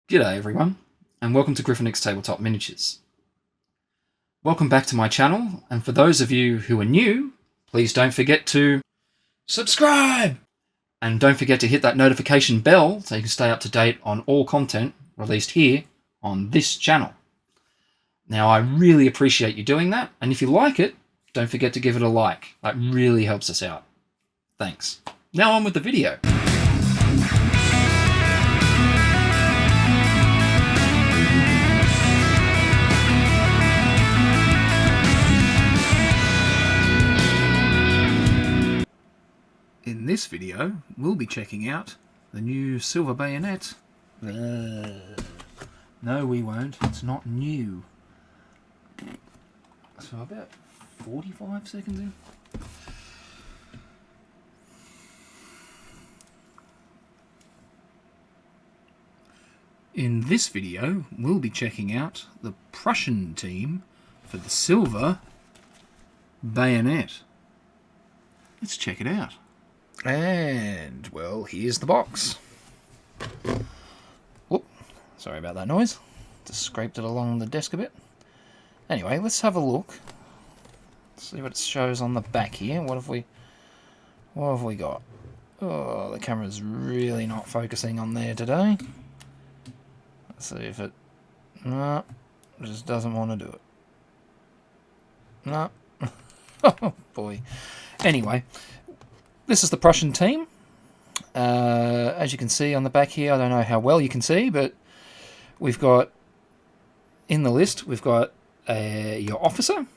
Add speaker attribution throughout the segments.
Speaker 1: G'day everyone, and welcome to Griffinix Tabletop Miniatures. Welcome back to my channel, and for those of you who are new, please don't forget to subscribe! And don't forget to hit that notification bell so you can stay up to date on all content released here on this channel. Now, I really appreciate you doing that, and if you like it, don't forget to give it a like. That really helps us out. Thanks. Now on with the video. In this video, we'll be checking out the new silver bayonet. No, we won't. It's not new. So about 45 seconds in. In this video, we'll be checking out the Prussian team for the silver bayonet. Let's check it out. And, well, here's the box. Whoop, sorry about that noise. Just scraped it along the desk a bit. Anyway, let's have a look. See what it shows on the back here. What have we got? Oh, the camera's really not focusing on there today. Let's see if it... No, it just doesn't want to do it. No. Oh, boy. Anyway... This is the Prussian team. As you can see on the back here, I don't know how well you can see, but we've got, in the list, we've got your officer,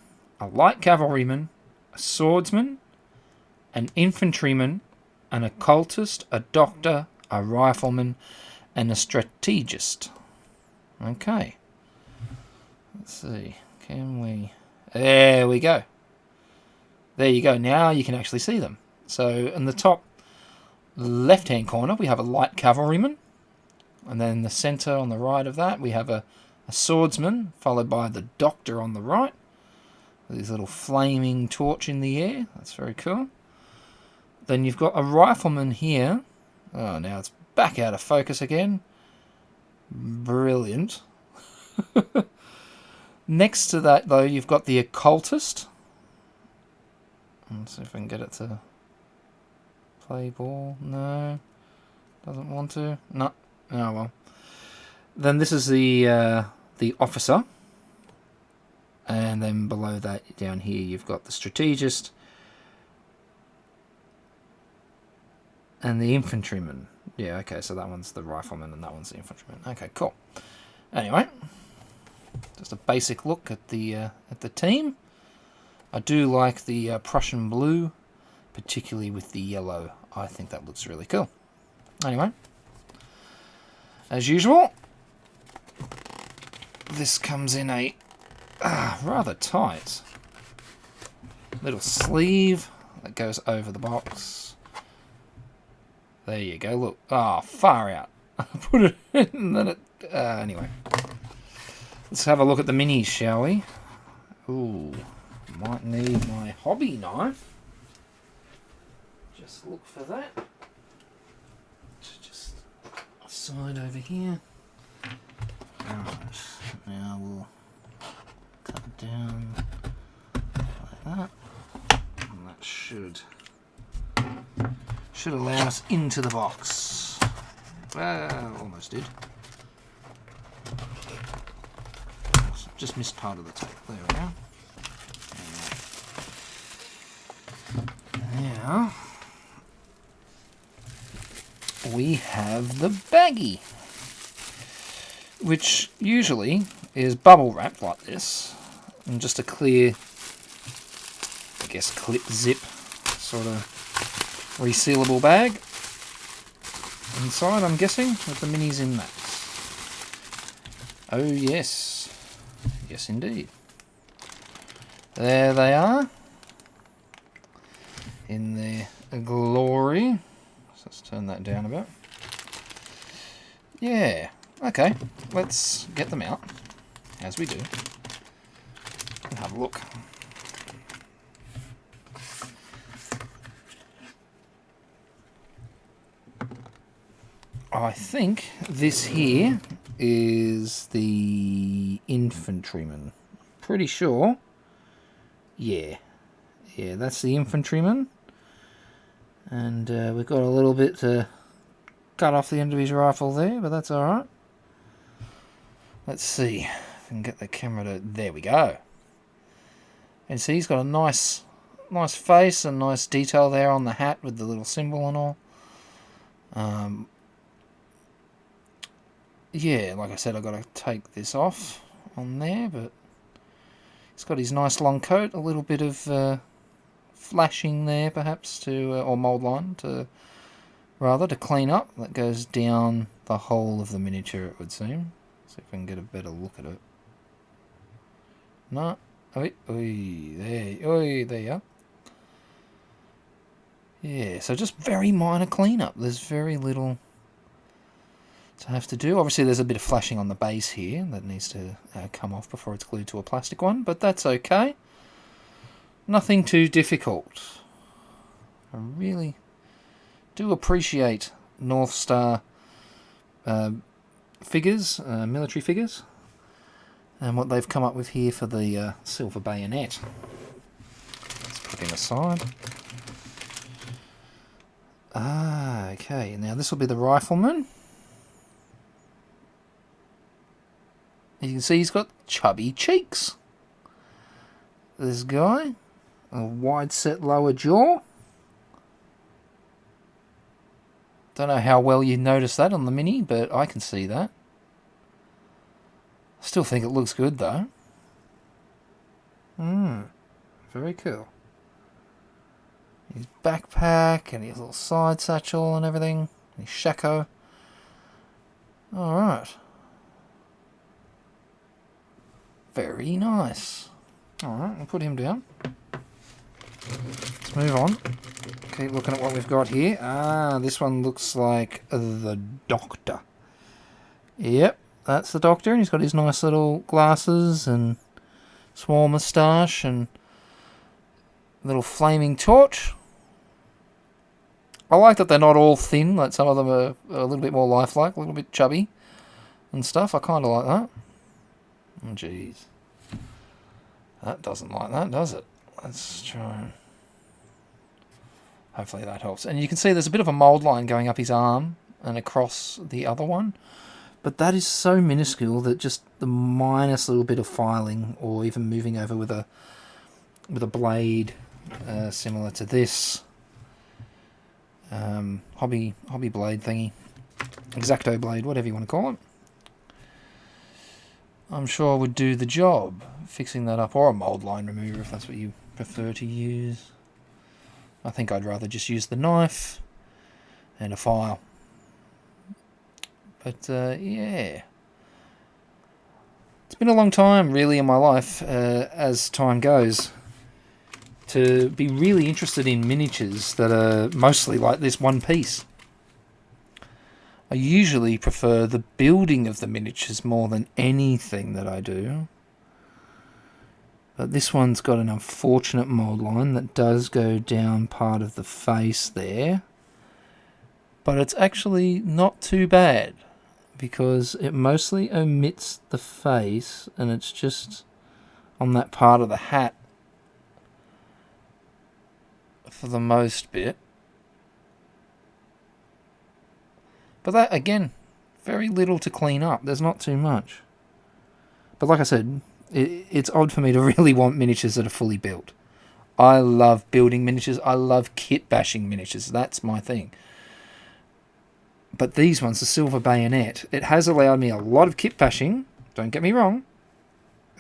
Speaker 1: a light cavalryman, a swordsman, an infantryman, an occultist, a doctor, a rifleman, and a strategist. Okay. Let's see. Can we... There we go. There you go. Now you can actually see them. So in the top left-hand corner, we have a light cavalryman. And then in the centre on the right of that, we have a swordsman, followed by the doctor on the right. With his little flaming torch in the air. That's very cool. Then you've got a rifleman here. Oh, now it's back out of focus again. Brilliant. Next to that, though, you've got the occultist. Let's see if I can get it to... play ball. No. Doesn't want to. No. Oh well. Then this is the officer. And then below that, down here, you've got the strategist. And the infantryman. Yeah, okay, so that one's the rifleman and that one's the infantryman. Okay, cool. Anyway. Just a basic look at the team. I do like the Prussian blue, particularly with the yellow. I think that looks really cool. Anyway, as usual, this comes in a rather tight little sleeve that goes over the box. There you go, look. Ah, far out. I put it in and then it... anyway. Let's have a look at the minis, shall we? Ooh, might need my hobby knife. Just look for that. Just aside over here. Alright, now we'll cut it down like that. And that should allow us into the box. Well, almost did. Just missed part of the tape. There we go. Now we have the baggie, which usually is bubble wrapped like this, and just a clear, I guess, clip zip sort of resealable bag inside, I'm guessing, with the minis in that. Oh yes, yes indeed. There they are in their glory. Let's turn that down a bit. Yeah, okay, let's get them out, as we do, and have a look. I think this here is the infantryman. Pretty sure. Yeah. Yeah, that's the infantryman. And we've got a little bit to cut off the end of his rifle there, but that's alright. Let's see if I can get the camera to... There we go. And see, he's got a nice face and nice detail there on the hat with the little symbol and all. Yeah, like I said, I've got to take this off on there, but he's got his nice long coat, a little bit of flashing there perhaps to, or mould line to, rather, to clean up. That goes down the whole of the miniature, it would seem. See if I can get a better look at it. No. There you are. Yeah, so just very minor cleanup. There's very little to have to do. Obviously, there's a bit of flashing on the base here that needs to come off before it's glued to a plastic one, but that's okay. Nothing too difficult. I really do appreciate North Star figures, military figures, and what they've come up with here for the silver bayonet. Let's put him aside. Ah, okay. Now this will be the rifleman. You can see he's got chubby cheeks. This guy. A wide set lower jaw. Don't know how well you notice that on the Mini, but I can see that. Still think it looks good though. Very cool. His backpack and his little side satchel and everything. His shako. Alright. Very nice. Alright, I'll put him down. Let's move on. Keep looking at what we've got here. Ah, this one looks like the Doctor. Yep, that's the Doctor, and he's got his nice little glasses and small moustache and little flaming torch. I like that they're not all thin, like some of them are a little bit more lifelike, a little bit chubby and stuff. I kind of like that. Oh, jeez. That doesn't like that, does it? Let's try and... Hopefully that helps. And you can see there's a bit of a mould line going up his arm and across the other one. But that is so minuscule that just the minus little bit of filing or even moving over with a blade similar to this hobby blade thingy, X-Acto blade, whatever you want to call it, I'm sure would do the job, fixing that up, or a mould line remover if that's what you prefer to use. I think I'd rather just use the knife and a file. But yeah, it's been a long time really in my life, as time goes, to be really interested in miniatures that are mostly like this one piece. I usually prefer the building of the miniatures more than anything that I do. But this one's got an unfortunate mould line that does go down part of the face there. But it's actually not too bad, because it mostly omits the face and it's just on that part of the hat for the most bit. But that, again, very little to clean up. There's not too much. But like I said, it's odd for me to really want miniatures that are fully built. I love building miniatures. I love kit bashing miniatures. That's my thing. But these ones, the silver bayonet, it has allowed me a lot of kit bashing. Don't get me wrong.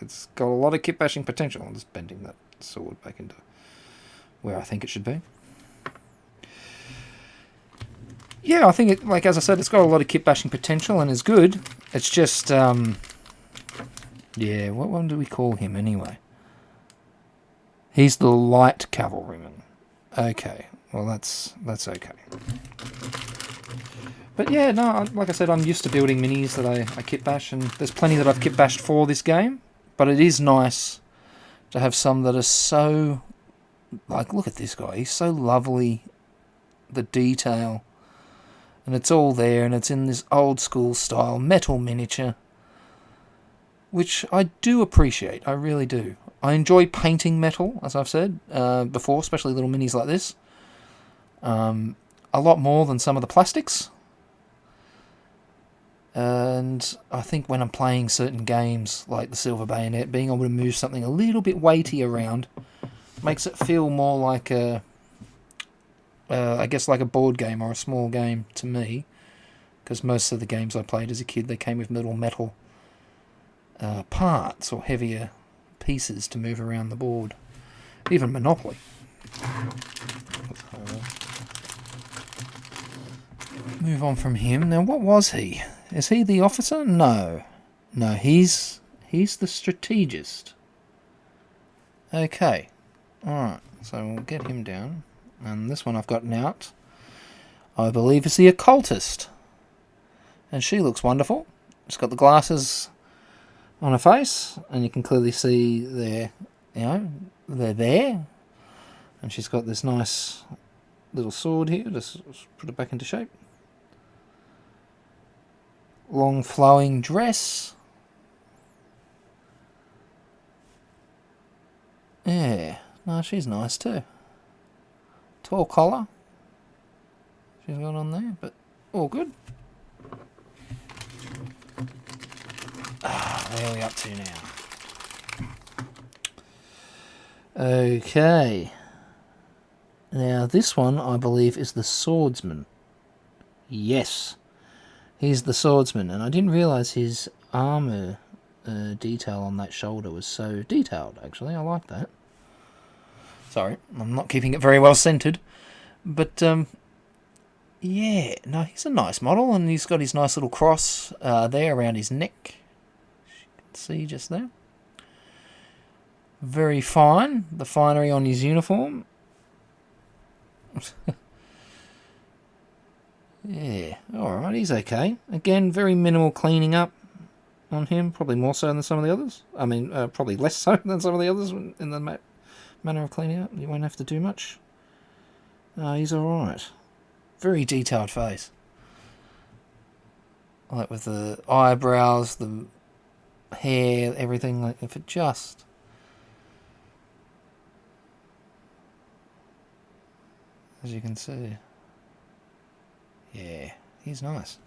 Speaker 1: It's got a lot of kit bashing potential. I'm just bending that sword back into where I think it should be. Yeah, I think it, like as I said, it's got a lot of kit bashing potential and is good. It's just, yeah, what one do we call him anyway? He's the light cavalryman. Okay, well that's okay. But yeah, no, like I said, I'm used to building minis that I kit bash, and there's plenty that I've kit bashed for this game. But it is nice to have some that are so, like, look at this guy. He's so lovely. The detail And it's all there, and it's in this old school style metal miniature, which I do appreciate. I really do. I enjoy painting metal, as I've said before, especially little minis like this. A lot more than some of the plastics. And I think when I'm playing certain games, like the Silver Bayonet, being able to move something a little bit weighty around makes it feel more like a, I guess like a board game or a small game to me. Because most of the games I played as a kid, they came with little metal parts or heavier pieces to move around the board. Even Monopoly. Move on from him. Now, what was he? Is he the officer? No. No, he's the strategist. Okay. Alright, so we'll get him down. And this one I've gotten out, I believe, is the occultist. And she looks wonderful. She's got the glasses on her face, and you can clearly see they're there. And she's got this nice little sword here. Just put it back into shape. Long flowing dress. Yeah, no, she's nice too. Tall collar she's got on there, but all good. Where are we up to now? Okay. Now this one, I believe, is the swordsman. Yes. He's the swordsman, and I didn't realise his armour detail on that shoulder was so detailed, actually. I like that. Sorry, I'm not keeping it very well centred. But, yeah, no, he's a nice model, and he's got his nice little cross there around his neck. As you can see just there. Very fine. The finery on his uniform. Yeah, alright, he's okay. Again, very minimal cleaning up on him. Probably more so than some of the others. I mean, probably less so than some of the others in the manner of cleaning up. You won't have to do much. He's alright. Very detailed face. Like with the eyebrows, the hair, everything. Like if it just... As you can see. Yeah, he's nice.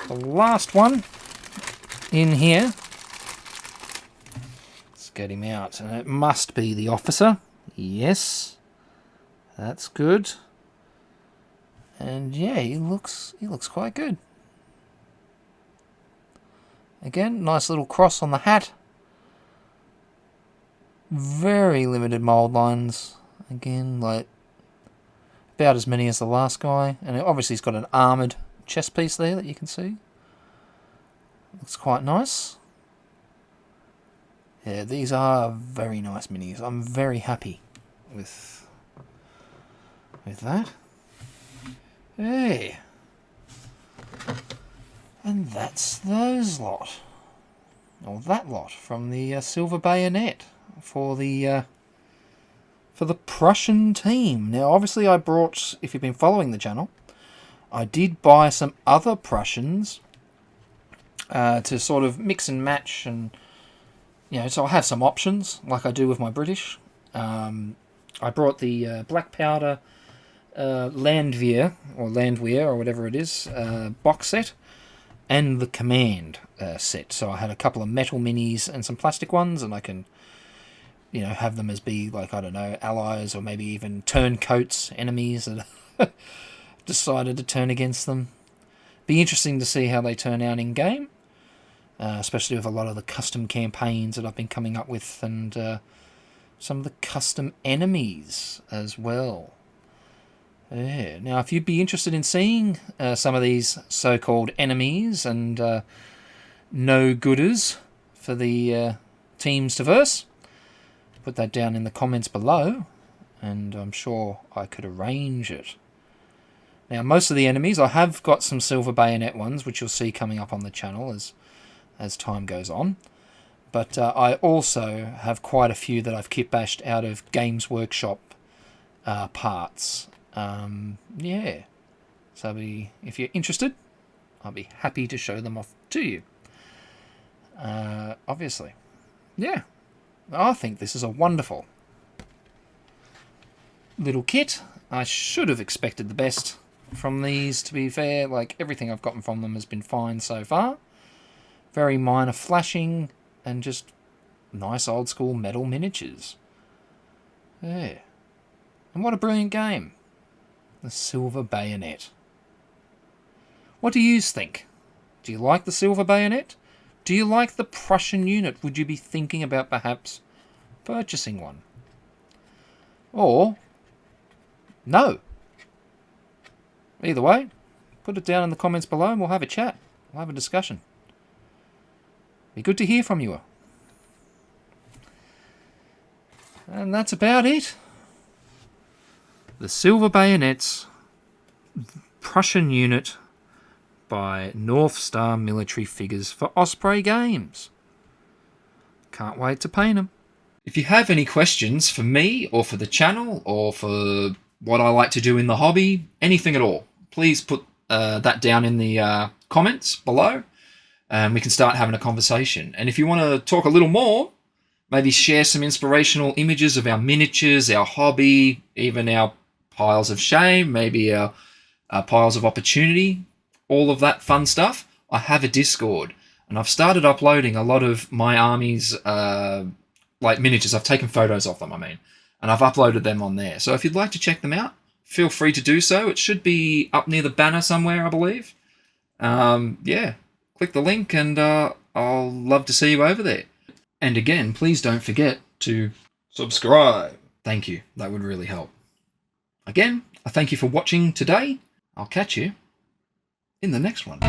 Speaker 1: The last one in here. Let's get him out. And it must be the officer. Yes. That's good. And yeah, he looks quite good. Again, nice little cross on the hat. Very limited mould lines. Again, like about as many as the last guy, and obviously he's got an armoured chest piece there that you can see. Looks quite nice. Yeah, these are very nice minis. I'm very happy with that. Hey, and that's those lot, or that lot from the Silver Bayonet for the Prussian team. Now, obviously, I brought, if you've been following the channel, I did buy some other Prussians to sort of mix and match, and so I have some options like I do with my British. I brought the Black Powder Landwehr or whatever it is box set, and the Command set. So I had a couple of metal minis and some plastic ones, and I can have them as be, like, I don't know, allies or maybe even turncoats, enemies that decided to turn against them. Be interesting to see how they turn out in game, especially with a lot of the custom campaigns that I've been coming up with, and some of the custom enemies as well. Yeah. Now, if you'd be interested in seeing some of these so-called enemies and no-gooders for the teams to verse, put that down in the comments below, and I'm sure I could arrange it. Now, most of the enemies, I have got some Silver Bayonet ones, which you'll see coming up on the channel as time goes on. But I also have quite a few that I've kit-bashed out of Games Workshop parts. Yeah. So if you're interested, I'll be happy to show them off to you. Obviously. Yeah. I think this is a wonderful little kit. I should have expected the best from these, to be fair. Like, everything I've gotten from them has been fine so far. Very minor flashing and just nice old school metal miniatures. Yeah. And what a brilliant game. The Silver Bayonet. What do you think? Do you like the Silver Bayonet? Do you like the Prussian unit? Would you be thinking about perhaps purchasing one? Or no? Either way, put it down in the comments below and we'll have a chat. We'll have a discussion. Be good to hear from you. And that's about it. The Silver Bayonets Prussian unit by North Star Military Figures for Osprey Games. Can't wait to paint them. If you have any questions for me or for the channel or for what I like to do in the hobby, anything at all, please put that down in the comments below and we can start having a conversation. And if you want to talk a little more, maybe share some inspirational images of our miniatures, our hobby, even our piles of shame, maybe our piles of opportunity, all of that fun stuff, I have a Discord. And I've started uploading a lot of my army's like miniatures. I've taken photos of them, and I've uploaded them on there. So if you'd like to check them out, feel free to do so. It should be up near the banner somewhere, I believe. Yeah, click the link and I'll love to see you over there. And again, please don't forget to subscribe. Thank you. That would really help. Again, I thank you for watching today. I'll catch you in the next one.